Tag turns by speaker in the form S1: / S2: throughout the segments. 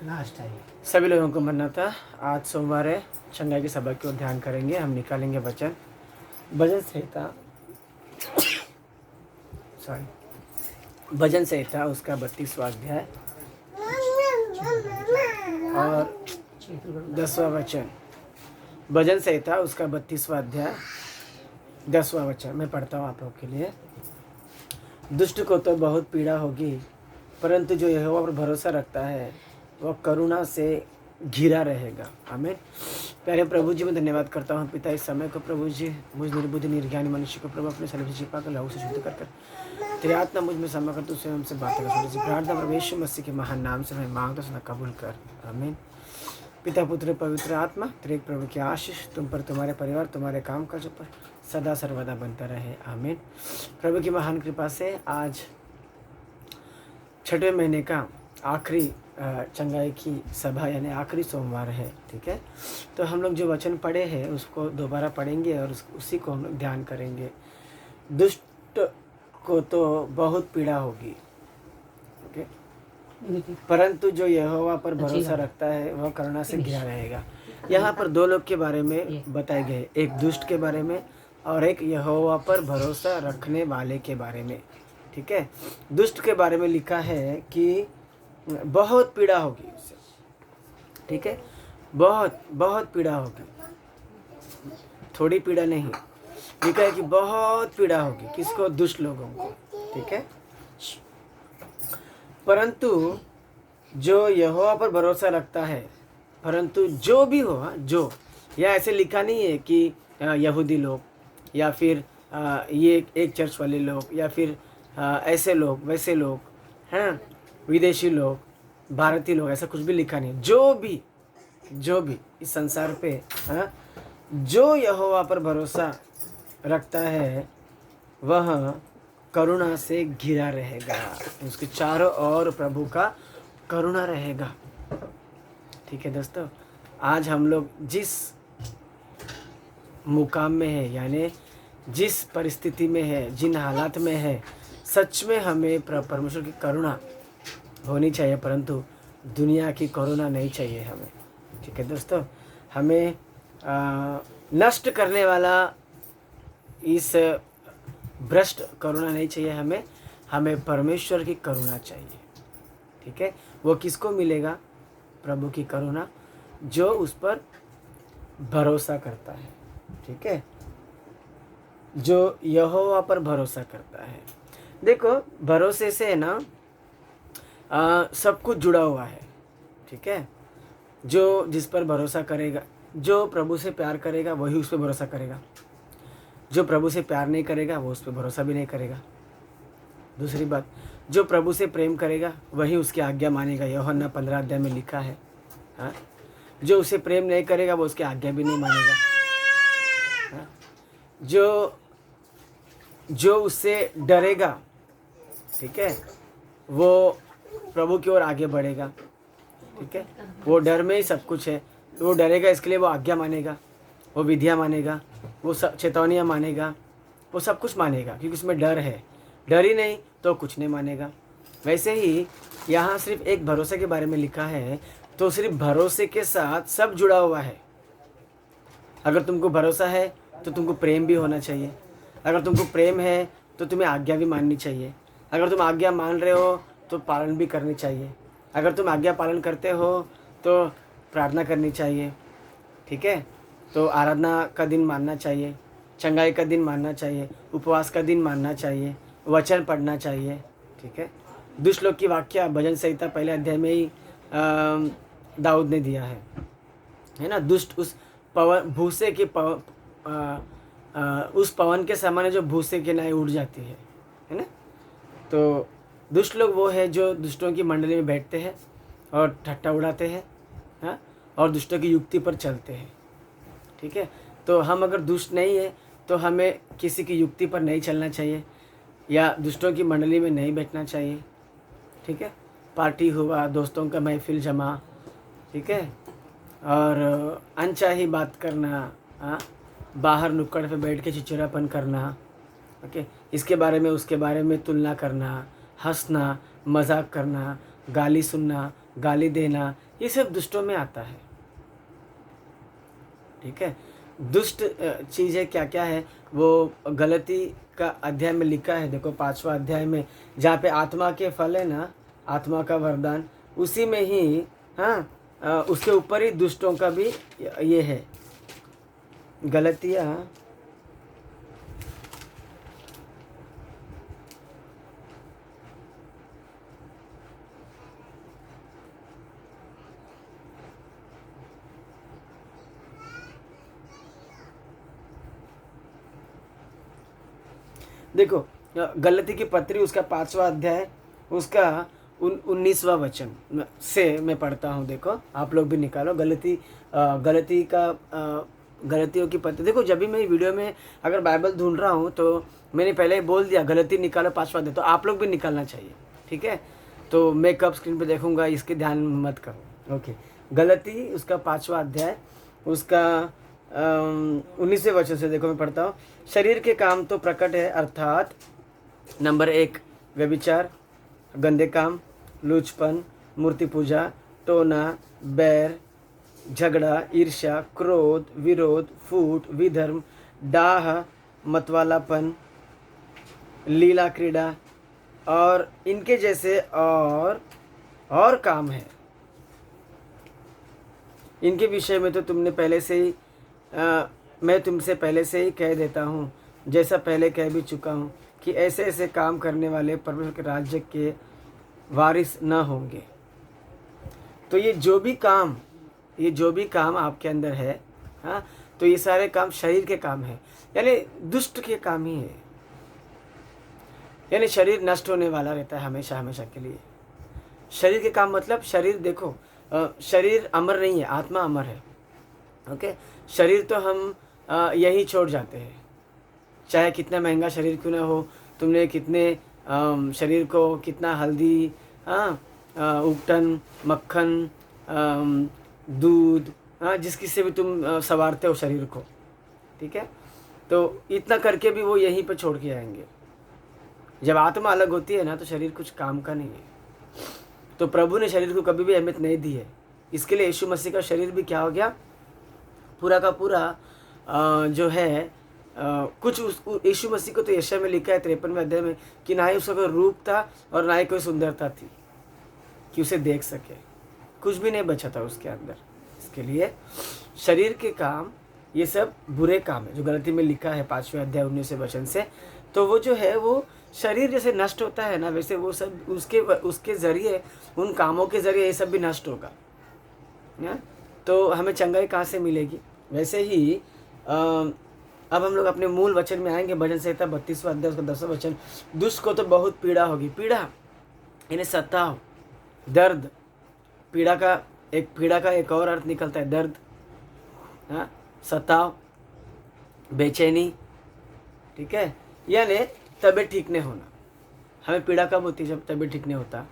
S1: Last है।
S2: सभी लोगों को मरना था। आज सोमवार है, चंगाई के सबक की ओर ध्यान करेंगे। हम निकालेंगे वचन, भजन संहिता, भजन संहिता उसका 32वां अध्याय और 10वां वचन। भजन संहिता उसका 32वां अध्याय 10वां वचन मैं पढ़ता हूँ आप लोग के लिए। दुष्ट को तो बहुत पीड़ा होगी, परंतु जो यहोवा पर भरोसा रखता है वह करुणा से घिरा रहेगा। आमीन। प्यारे प्रभु जी, मैं धन्यवाद करता हूँ पिता इस समय को। प्रभु जी, मुझ निर्बुद्ध निर्ज्ञानी मनुष्य को प्रभु अपने सलीब से छिपा कर लहू से शुद्ध कर तेरी आत्मा मुझ में समय कर तू स्वयं से बातें कर। प्रार्थना प्रभु यीशु मसीह के महान नाम से मैं मांगता सुना कबूल कर। आमीन। पिता पुत्र पवित्र आत्मा तेरे प्रभु की आशीष तुम पर, तुम्हारे परिवार, तुम्हारे काम काजों पर सदा सर्वदा बनता रहे। आमीन। प्रभु की महान कृपा से आज 6वें महीने का आखिरी चंगाई की सभा यानी आखिरी सोमवार है। ठीक है, तो हम लोग जो वचन पढ़े हैं उसको दोबारा पढ़ेंगे और उसी को हम लोग ध्यान करेंगे। दुष्ट को तो बहुत पीड़ा होगी, ओके, परंतु जो यहोवा पर भरोसा रखता है वह करुणा से घिरा रहेगा। यहाँ पर दो लोग के बारे में बताए गए, एक दुष्ट के बारे में और एक यहोवा पर भरोसा रखने वाले के बारे में। ठीक है, दुष्ट के बारे में लिखा है कि बहुत पीड़ा होगी उससे। ठीक है, बहुत बहुत पीड़ा होगी, थोड़ी पीड़ा नहीं, लिखा है कि बहुत पीड़ा होगी। किसको? दुष्ट लोगों को। ठीक है, परंतु जो यहोवा पर भरोसा रखता है, परंतु जो भी हो, जो, या ऐसे लिखा नहीं है कि यहूदी लोग या फिर ये एक चर्च वाले लोग या फिर ऐसे लोग वैसे लोग हैं, विदेशी लोग, भारतीय लोग, ऐसा कुछ भी लिखा नहीं। जो भी इस संसार पे जो यहोवा पर भरोसा रखता है वह करुणा से घिरा रहेगा। उसके चारों ओर प्रभु का करुणा रहेगा। ठीक है दोस्तों, आज हम लोग जिस मुकाम में है, यानी जिस परिस्थिति में है, जिन हालात में है, सच में हमें परमेश्वर की करुणा होनी चाहिए, परंतु दुनिया की करुणा नहीं चाहिए हमें। ठीक है दोस्तों, हमें नष्ट करने वाला इस भ्रष्ट करुणा नहीं चाहिए हमें परमेश्वर की करुणा चाहिए। ठीक है, वो किसको मिलेगा? प्रभु की करुणा जो उस पर भरोसा करता है। ठीक है, जो यहोवा पर भरोसा करता है। देखो, भरोसे से ना सब कुछ जुड़ा हुआ है। ठीक है, जो जिस पर भरोसा करेगा, जो प्रभु से प्यार करेगा वही उस पर भरोसा करेगा। जो प्रभु से प्यार नहीं करेगा वो उस पर भरोसा भी नहीं करेगा। दूसरी बात, जो प्रभु से प्रेम करेगा वही उसकी आज्ञा मानेगा। यूहन्ना 15 अध्याय में लिखा है। हाँ, जो उसे प्रेम नहीं करेगा वो उसकी आज्ञा भी नहीं मानेगा। हाँ? जो उससे डरेगा, ठीक है, वो प्रभु की ओर आगे बढ़ेगा। ठीक है, वो डर में ही सब कुछ है। वो डरेगा, इसके लिए वो आज्ञा मानेगा, वो विधियाँ मानेगा, वो सब चेतावनियाँ मानेगा, वो सब कुछ मानेगा, क्योंकि उसमें डर है। डर ही नहीं तो कुछ नहीं मानेगा। वैसे ही यहाँ सिर्फ एक भरोसे के बारे में लिखा है, तो सिर्फ भरोसे के साथ सब जुड़ा हुआ है। अगर तुमको भरोसा है तो तुमको प्रेम भी होना चाहिए। अगर तुमको प्रेम है तो तुम्हें आज्ञा भी माननी चाहिए। अगर तुम आज्ञा मान रहे हो तो पालन भी करनी चाहिए। अगर तुम आज्ञा पालन करते हो तो प्रार्थना करनी चाहिए। ठीक है, तो आराधना का दिन मानना चाहिए, चंगाई का दिन मानना चाहिए, उपवास का दिन मानना चाहिए, वचन पढ़ना चाहिए। ठीक है, दुष्ट लोग की वाक्य भजन संहिता 1 अध्याय में ही दाऊद ने दिया है ना। दुष्ट उस पवन भूसे के उस पवन के समान जो भूसे के नाई उड़ जाती है ना। तो दुष्ट लोग वो है जो दुष्टों की मंडली में बैठते हैं और ठट्टा उड़ाते हैं, हाँ, और दुष्टों की युक्ति पर चलते हैं। ठीक है, तो हम अगर दुष्ट नहीं है तो हमें किसी की युक्ति पर नहीं चलना चाहिए या दुष्टों की मंडली में नहीं बैठना चाहिए। ठीक है, पार्टी हुआ, दोस्तों का महफिल जमा, ठीक है, और अनचाही बात करना, हाँ, बाहर नुक्कड़ पे बैठ के चिचिरापन करना, ओके, इसके बारे में उसके बारे में तुलना करना, हंसना, मजाक करना, गाली सुनना, गाली देना, ये सब दुष्टों में आता है। ठीक है, दुष्ट चीज़ें क्या क्या है वो गलती का अध्याय में लिखा है। देखो 5वां अध्याय में जहाँ पे आत्मा के फल है ना, आत्मा का वरदान, उसी में ही हाँ उसके ऊपर ही दुष्टों का भी ये है। गलतियाँ देखो गलती की पत्री उसका 5वां अध्याय उसका 19वां वचन से मैं पढ़ता हूँ। देखो आप लोग भी निकालो गलतियों की पत्री। देखो जब भी मैं वीडियो में अगर बाइबल ढूंढ रहा हूँ तो मैंने पहले ही बोल दिया गलती निकालो 5वां अध्याय, तो आप लोग भी निकालना चाहिए। ठीक है, तो मैं कब स्क्रीन पे देखूंगा इसके ध्यान मत करो। ओके, गलती उसका 5वां अध्याय उसका 19वें वचन से देखो मैं पढ़ता हूँ। शरीर के काम तो प्रकट है, अर्थात नंबर 1 व्यभिचार, गंदे काम, लूचपन, मूर्ति पूजा, टोना, बैर, झगड़ा, ईर्ष्या, क्रोध, विरोध, फूट, विधर्म, डाह, मतवालापन, लीला क्रीड़ा और इनके जैसे और काम है। इनके विषय में तो तुमने पहले से ही मैं तुमसे पहले से ही कह देता हूँ, जैसा पहले कह भी चुका हूँ कि ऐसे ऐसे काम करने वाले परमेश्वर के राज्य के वारिस न होंगे। तो ये जो भी काम आपके अंदर है, हाँ, तो ये सारे काम शरीर के काम है, यानी दुष्ट के काम ही है। यानी शरीर नष्ट होने वाला रहता है हमेशा हमेशा के लिए। शरीर के काम मतलब शरीर, देखो शरीर अमर नहीं है, आत्मा अमर है। ओके, शरीर तो हम यहीं छोड़ जाते हैं, चाहे कितना महंगा शरीर क्यों ना हो। तुमने कितने शरीर को कितना हल्दी, उपटन, मक्खन, दूध, जिसकी से भी तुम संवारते हो शरीर को, ठीक है, तो इतना करके भी वो यहीं पर छोड़ के आएंगे। जब आत्मा अलग होती है ना तो शरीर कुछ काम का नहीं है। तो प्रभु ने शरीर को कभी भी अहमियत नहीं दी है। इसके लिए यीशु मसीह का शरीर भी क्या हो गया, पूरा का पूरा जो है कुछ यीशु मसीह को तो यशायाह में लिखा है 53वें अध्याय में कि ना ही उसका कोई रूप था और ना ही कोई सुंदरता थी कि उसे देख सके, कुछ भी नहीं बचा था उसके अंदर। इसके लिए शरीर के काम ये सब बुरे काम है जो गलती में लिखा है 5वें अध्याय 19वें वचन से। तो वो जो है वो शरीर जैसे नष्ट होता है ना, वैसे वो सब उसके ज़रिए, उन कामों के ज़रिए ये सब भी नष्ट होगा। तो हमें चंगाई कहाँ से मिलेगी? वैसे ही अब हम लोग अपने मूल वचन में आएंगे। भजन संहिता 32वां अध्याय उसका 10वां वचन, दुष्ट को तो बहुत पीड़ा होगी। पीड़ा इन्हें सताओ, दर्द, पीड़ा का एक और अर्थ निकलता है दर्द, हाँ, सताओ, बेचैनी, ठीक है, यानी तबीयत ठीक नहीं होना। हमें पीड़ा कब होती है? जब तबीयत ठीक नहीं होता,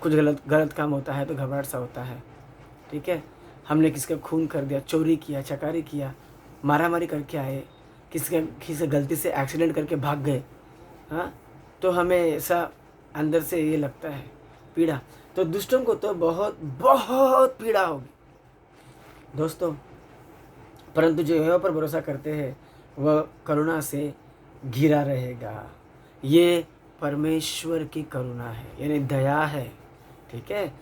S2: कुछ गलत काम होता है तो घबराहट सा होता है, ठीक है, हमने किसका खून कर दिया, चोरी किया, चकारी किया, मारामारी करके आए, किसी गलती से एक्सीडेंट करके भाग गए, हाँ, तो हमें ऐसा अंदर से ये लगता है पीड़ा। तो दुष्टों को तो बहुत बहुत पीड़ा होगी दोस्तों, परंतु जो यहोवा पर भरोसा करते हैं वह करुणा से घिरा रहेगा। ये परमेश्वर की करुणा है, यानी दया है, ठीक है।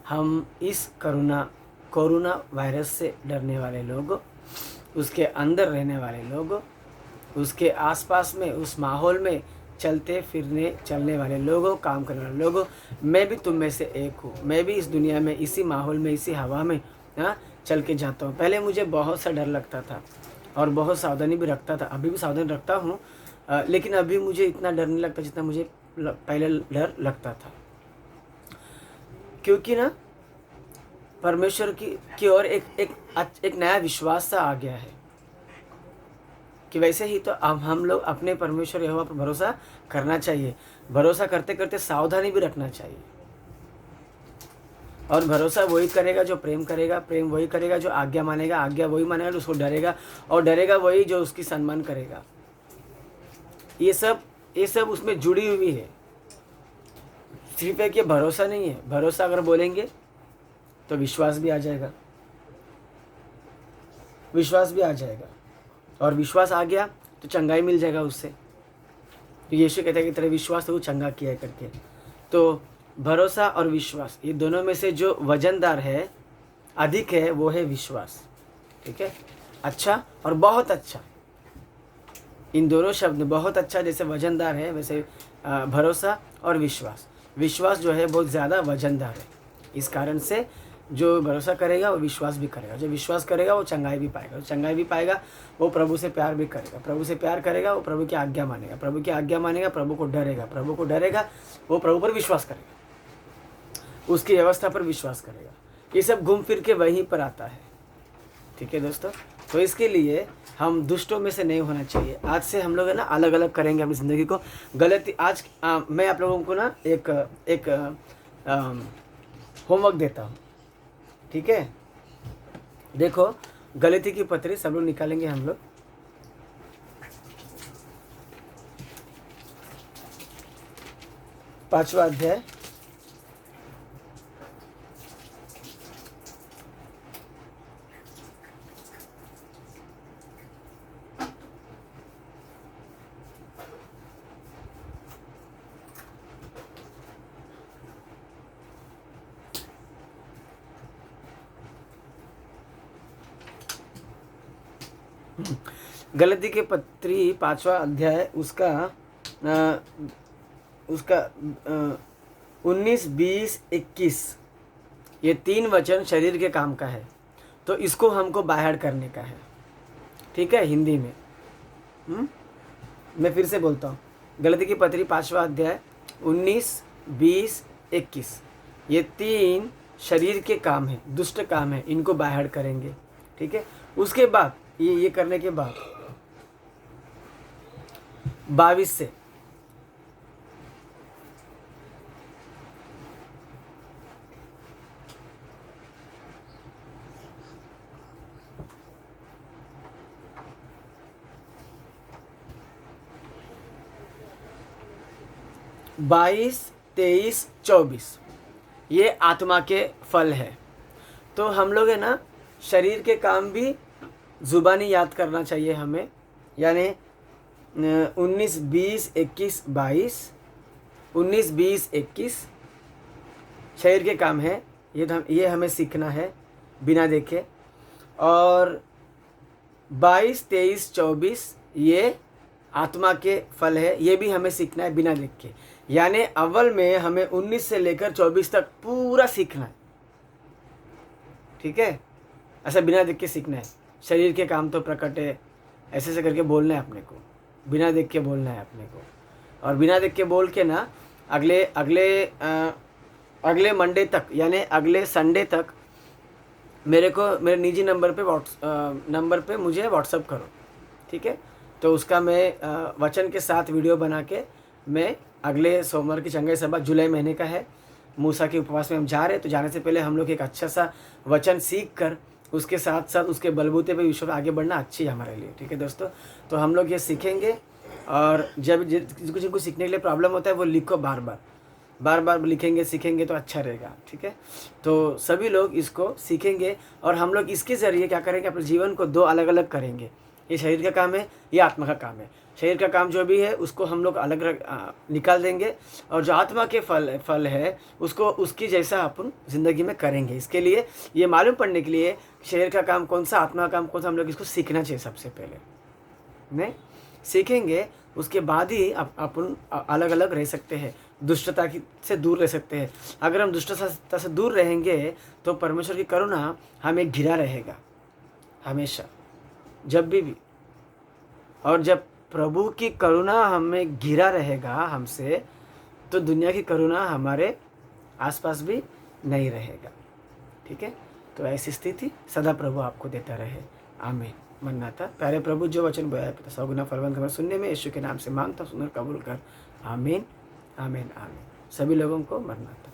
S2: हम इस कोरोना वायरस से डरने वाले लोग, उसके अंदर रहने वाले लोग, उसके आसपास में उस माहौल में चलने वाले लोगों, काम करने वाले लोगों, मैं भी तुम में से एक हूँ। मैं भी इस दुनिया में इसी माहौल में, इसी हवा में चल के जाता हूँ। पहले मुझे बहुत सा डर लगता था और बहुत सावधानी भी रखता था, अभी भी सावधानी रखता हूँ, लेकिन अभी मुझे इतना डर नहीं लगता जितना मुझे पहले डर लगता था। क्योंकि ना परमेश्वर की ओर एक नया विश्वास सा आ गया है कि वैसे ही तो अब हम लोग अपने परमेश्वर यहोवा पर भरोसा करना चाहिए। भरोसा करते करते सावधानी भी रखना चाहिए। और भरोसा वही करेगा जो प्रेम करेगा, प्रेम वही करेगा जो आज्ञा मानेगा, आज्ञा वही मानेगा जो उसको डरेगा, और डरेगा वही जो उसकी सम्मान करेगा। ये सब उसमें जुड़ी हुई है। सिर्फ एक ये भरोसा नहीं है, भरोसा अगर बोलेंगे तो विश्वास भी आ जाएगा, विश्वास भी आ जाएगा, और विश्वास आ गया तो चंगाई मिल जाएगा उससे। तो यीशु कहता है कि तेरा विश्वास तो चंगा किया करके। तो भरोसा और विश्वास, ये दोनों में से जो वजनदार है, अधिक है, वो है विश्वास। ठीक है, अच्छा और बहुत अच्छा, इन दोनों शब्द बहुत अच्छा जैसे वजनदार है, वैसे भरोसा और विश्वास। विश्वास जो है बहुत ज़्यादा वजनदार है, इस कारण से जो भरोसा करेगा वो विश्वास भी करेगा, जो विश्वास करेगा वो चंगाई भी पाएगा, जो चंगाई भी पाएगा वो प्रभु से प्यार भी करेगा, प्रभु से प्यार करेगा वो प्रभु की आज्ञा मानेगा, प्रभु की आज्ञा मानेगा प्रभु को डरेगा, प्रभु को डरेगा वो प्रभु पर विश्वास करेगा, उसकी व्यवस्था पर विश्वास करेगा। ये सब घूम फिर के वहीं पर आता है। ठीक है दोस्तों, तो इसके लिए हम दुष्टों में से नहीं होना चाहिए। आज से हम लोग है ना अलग अलग करेंगे अपनी ज़िंदगी को। गलती आज मैं आप लोगों को ना एक होमवर्क देता हूँ। ठीक है, देखो गलती की पत्री सब लोग निकालेंगे हम लोग। पांचवा अध्याय, गलती के पत्री पांचवा अध्याय उसका 19, 20, 21 ये 3 वचन शरीर के काम का है, तो इसको हमको बाहर करने का है। ठीक है, हिंदी में मैं फिर से बोलता हूँ, गलती की पत्री पांचवा अध्याय 19, 20, 21 ये 3 शरीर के काम है, दुष्ट काम है, इनको बाहर करेंगे। ठीक है, उसके बाद ये करने के बाद 22 से बाईस, 23, 24 ये आत्मा के फल है। तो हम लोग है ना शरीर के काम भी ज़ुबानी याद करना चाहिए हमें, यानी 19, 20, 21, 22 19, 20, 21 शरीर के काम है, ये हमें सीखना है बिना देखे। और 22, 23, 24 ये आत्मा के फल है, ये भी हमें सीखना है बिना देख के। यानी अव्वल में हमें 19 से लेकर 24 तक पूरा सीखना है। ठीक है, ऐसा बिना देख के सीखना है। शरीर के काम तो प्रकट है, ऐसे ऐसे करके बोलना है अपने को, बिना देख के बोलना है अपने को। और बिना देख के बोल के ना अगले मंडे तक यानी अगले संडे तक मेरे निजी नंबर पे मुझे व्हाट्सअप करो। ठीक है, तो उसका मैं वचन के साथ वीडियो बना के मैं अगले सोमवार की चंगाई सभा जुलाई महीने का है, मूसा के उपवास में हम जा रहे हैं। तो जाने से पहले हम लोग एक अच्छा सा वचन सीख कर उसके साथ साथ उसके बलबूते पे विश्व आगे बढ़ना अच्छी है हमारे लिए। ठीक है दोस्तों, तो हम लोग ये सीखेंगे। और जब जिनको सीखने के लिए प्रॉब्लम होता है वो लिखो, बार बार लिखेंगे सीखेंगे तो अच्छा रहेगा। ठीक है, तो सभी लोग इसको सीखेंगे और हम लोग इसके ज़रिए क्या करेंगे, अपने जीवन को 2 अलग अलग करेंगे। ये शरीर का काम है, ये आत्मा का काम है। शरीर का काम जो भी है उसको हम लोग अलग निकाल देंगे, और जो आत्मा के फल है उसको उसकी जैसा अपन ज़िंदगी में करेंगे। इसके लिए ये मालूम पड़ने के लिए शरीर का काम कौन सा, आत्मा का काम कौन सा, हम लोग इसको सीखना चाहिए। सबसे पहले नहीं सीखेंगे, उसके बाद ही अपन अलग अलग रह सकते हैं, दुष्टता से दूर रह सकते हैं। अगर हम दुष्टता से दूर रहेंगे तो परमेश्वर की करुणा हमें घिरा रहेगा हमेशा, जब भी। और जब प्रभु की करुणा हमें घिरा रहेगा हमसे, तो दुनिया की करुणा हमारे आसपास भी नहीं रहेगा। ठीक है, तो ऐसी स्थिति सदा प्रभु आपको देता रहे। आमीन। मन्नाता प्यारे प्रभु जो वचन बोया है 100 गुना फलवंत खबर सुनने में यीशु के नाम से मांगता, सुनकर कबूल कर। आमीन आमीन आमीन। सभी लोगों को मन्नाता।